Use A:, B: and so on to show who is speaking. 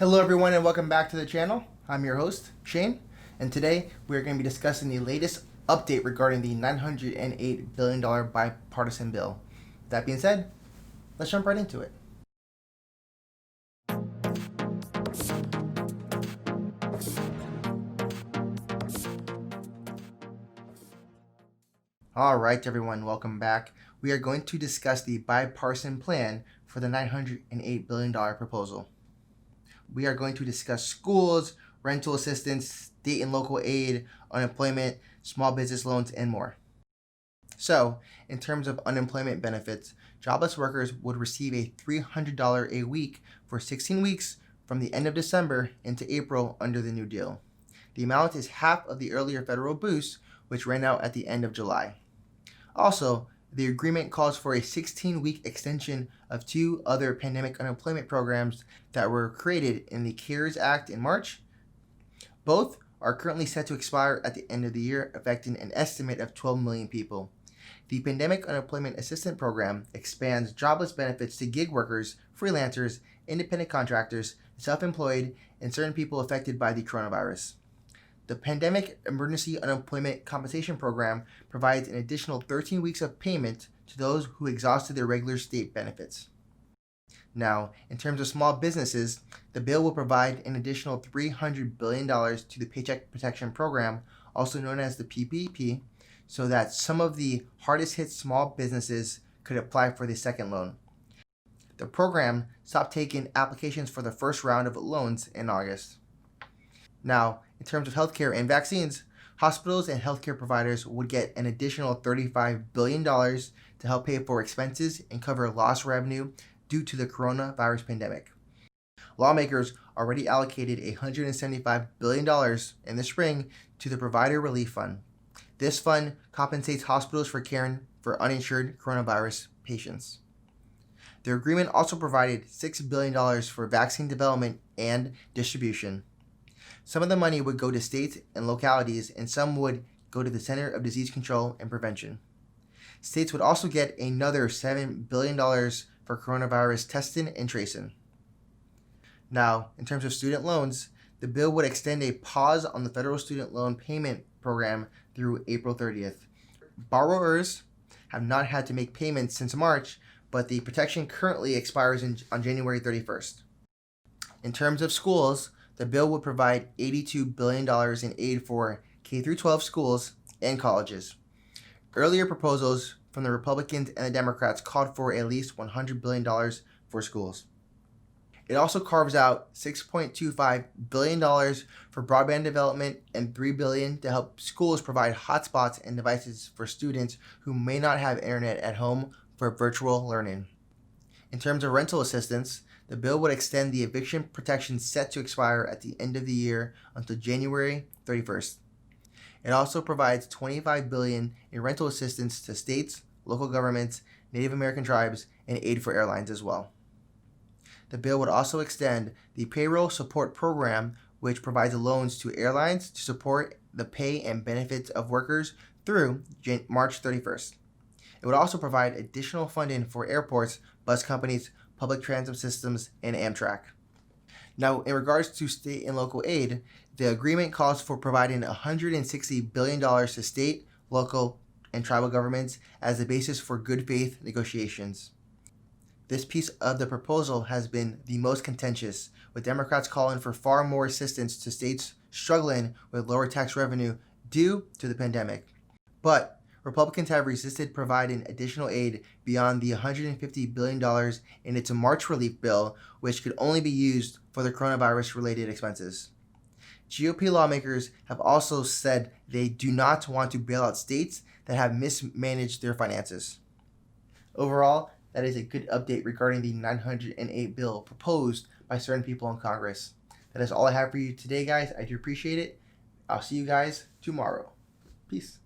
A: Hello everyone and welcome back to the channel. I'm your host, Shane, and today we're going to be discussing the latest update regarding the $908 billion bipartisan bill. That being said, let's jump right into it. Alright everyone, welcome back. We are going to discuss the bipartisan plan for the $908 billion proposal. We are going to discuss schools, rental assistance, state and local aid, unemployment, small business loans, and more. So, in terms of unemployment benefits, jobless workers would receive a $300 a week for 16 weeks from the end of December into April under the new deal. The amount is half of the earlier federal boost, which ran out at the end of July. Also, the agreement calls for a 16-week extension of two other pandemic unemployment programs that were created in the CARES Act in March. Both are currently set to expire at the end of the year, affecting an estimate of 12 million people. The Pandemic Unemployment Assistance Program expands jobless benefits to gig workers, freelancers, independent contractors, self-employed, and certain people affected by the coronavirus. The Pandemic Emergency Unemployment Compensation Program provides an additional 13 weeks of payment to those who exhausted their regular state benefits. Now, in terms of small businesses, the bill will provide an additional $300 billion to the Paycheck Protection Program, also known as the PPP, so that some of the hardest hit small businesses could apply for the second loan. The program stopped taking applications for the first round of loans in August. Now, in terms of healthcare and vaccines, hospitals and healthcare providers would get an additional $35 billion to help pay for expenses and cover lost revenue due to the coronavirus pandemic. Lawmakers already allocated $175 billion in the spring to the Provider Relief Fund. This fund compensates hospitals for caring for uninsured coronavirus patients. The agreement also provided $6 billion for vaccine development and distribution. Some of the money would go to states and localities, and some would go to the Center of Disease Control and Prevention. States would also get another $7 billion for coronavirus testing and tracing. Now, in terms of student loans, the bill would extend a pause on the federal student loan payment program through April 30th. Borrowers have not had to make payments since March, but the protection currently expires on January 31st. In terms of schools, the bill would provide $82 billion in aid for K-12 schools and colleges. Earlier proposals from the Republicans and the Democrats called for at least $100 billion for schools. It also carves out $6.25 billion for broadband development and $3 billion to help schools provide hotspots and devices for students who may not have internet at home for virtual learning. In terms of rental assistance, the bill would extend the eviction protection set to expire at the end of the year until January 31st. It also provides $25 billion in rental assistance to states, local governments, Native American tribes, and aid for airlines as well. The bill would also extend the Payroll Support Program, which provides loans to airlines to support the pay and benefits of workers through March 31st. It would also provide additional funding for airports, bus companies, public transit systems, and Amtrak. Now, in regards to state and local aid, the agreement calls for providing $160 billion to state, local, and tribal governments as the basis for good faith negotiations. This piece of the proposal has been the most contentious, with Democrats calling for far more assistance to states struggling with lower tax revenue due to the pandemic. But Republicans have resisted providing additional aid beyond the $150 billion in its March relief bill, which could only be used for the coronavirus-related expenses. GOP lawmakers have also said they do not want to bail out states that have mismanaged their finances. Overall, that is a good update regarding the 908 bill proposed by certain people in Congress. That is all I have for you today, guys. I do appreciate it. I'll see you guys tomorrow. Peace.